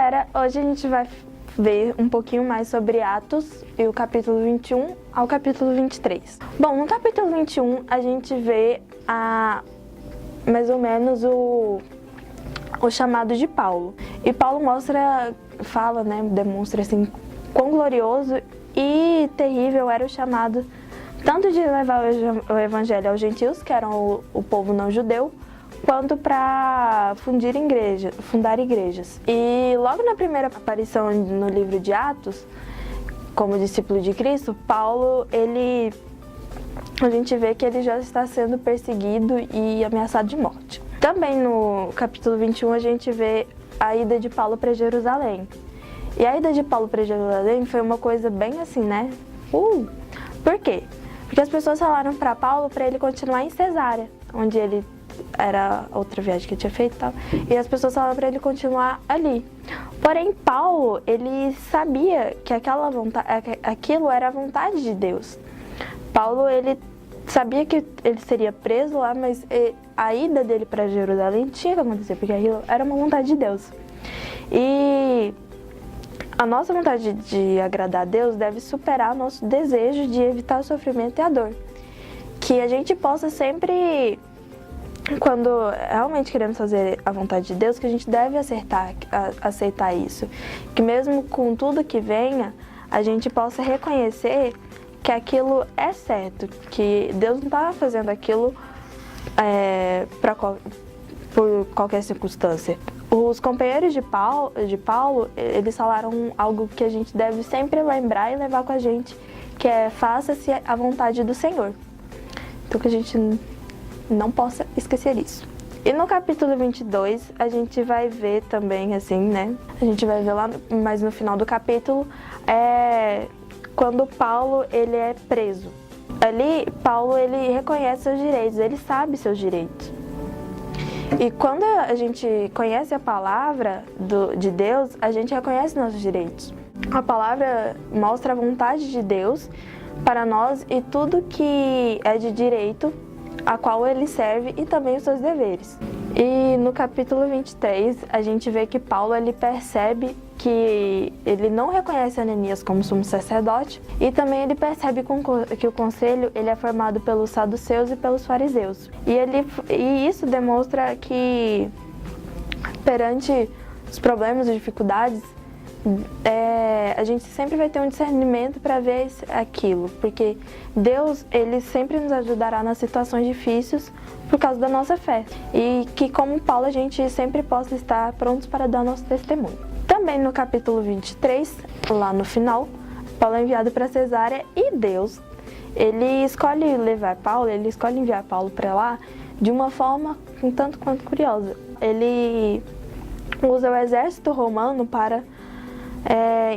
galera, hoje a gente vai ver um pouquinho mais sobre Atos e o capítulo 21 ao capítulo 23. Bom, no capítulo 21 a gente vê mais ou menos o chamado de Paulo. E Paulo fala, demonstra assim quão glorioso e terrível era o chamado tanto de levar o evangelho aos gentios, que eram o povo não judeu, quanto para fundar igrejas. E logo na primeira aparição no livro de Atos, como discípulo de Cristo, Paulo, a gente vê que ele já está sendo perseguido e ameaçado de morte. Também no capítulo 21 a gente vê a ida de Paulo para Jerusalém. E a ida de Paulo para Jerusalém foi uma coisa bem assim, né? Por quê? Porque as pessoas falaram para Paulo para ele continuar em Cesárea, onde ele era outra viagem que ele tinha feito e tal. E as pessoas falaram para ele continuar ali. Porém, Paulo, ele sabia que aquilo era a vontade de Deus. Paulo, ele sabia que ele seria preso lá, mas a ida dele para Jerusalém tinha que acontecer, porque aquilo era uma vontade de Deus. E a nossa vontade de agradar a Deus deve superar nosso desejo de evitar o sofrimento e a dor. Que a gente possa sempre, quando realmente queremos fazer a vontade de Deus, que a gente deve aceitar isso. Que mesmo com tudo que venha, a gente possa reconhecer que aquilo é certo, que Deus não está fazendo aquilo por qualquer circunstância. Os companheiros de Paulo, eles falaram algo que a gente deve sempre lembrar e levar com a gente, que é: faça-se a vontade do Senhor. Então que a gente não possa esquecer isso. E no capítulo 22, a gente vai ver também, assim, né? A gente vai ver lá, mais no final do capítulo, quando Paulo, ele é preso. Ali, Paulo, ele reconhece seus direitos, ele sabe seus direitos. E quando a gente conhece a palavra de Deus, a gente reconhece nossos direitos. A palavra mostra a vontade de Deus para nós e tudo que é de direito, a qual ele serve, e também os seus deveres. E no capítulo 23, a gente vê que Paulo, ele percebe que ele não reconhece Ananias como sumo sacerdote, e também ele percebe que o conselho ele é formado pelos saduceus e pelos fariseus. E isso demonstra que, perante os problemas e dificuldades, a gente sempre vai ter um discernimento para ver aquilo, porque Deus, ele sempre nos ajudará nas situações difíceis por causa da nossa fé, e que, como Paulo, a gente sempre possa estar prontos para dar nosso testemunho. Também no capítulo 23, lá no final, Paulo é enviado para Cesárea, e Deus, ele escolhe enviar Paulo para lá de uma forma um tanto quanto curiosa. Ele usa o exército romano para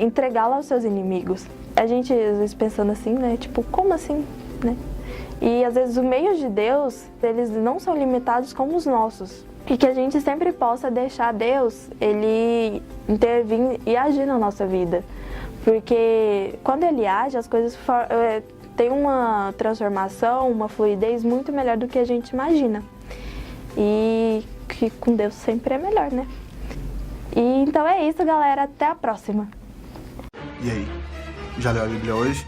entregá-lo aos seus inimigos. A gente, às vezes, pensando assim, né? Tipo, como assim, né? E, às vezes, os meios de Deus, eles não são limitados como os nossos. E que a gente sempre possa deixar Deus, ele intervir e agir na nossa vida. Porque quando ele age, as coisas têm uma transformação, uma fluidez muito melhor do que a gente imagina. E que com Deus sempre é melhor, né? E então é isso, galera. Até a próxima. E aí, já leu a Bíblia hoje?